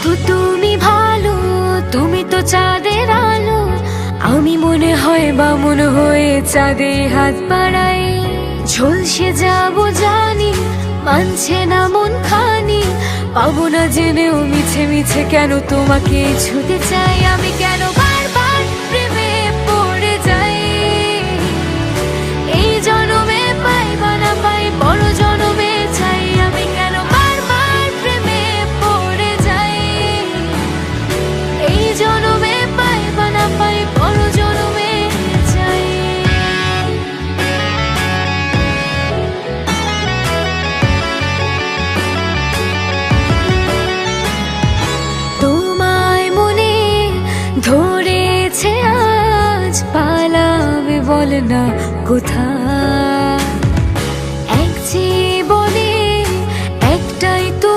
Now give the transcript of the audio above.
শুধু তুমি ভালো, তুমি তো চাঁদের আলো। আমি মনে হয় বামুন হয়ে চাঁদে হাত বাড়াই। ঝলসে যাবো জানি, মানছে না মন খানি। পাবো না জেনেও মিছে মিছে কেন তোমাকে ছুতে চাই। আমি কেন বারবার প্রেমে পড়ে যাই। এই জনমে পাই বা না পাই, বড় জনমে চাই। আমি কেন বারবার প্রেমে পড়ে যাই। এই জনমে পাই বা না পাই, বড় জনমে চাই। তোমায় মনে ধরেছে আজ, পালাবে বল না কোথায়। এক জীবনে একটাই তো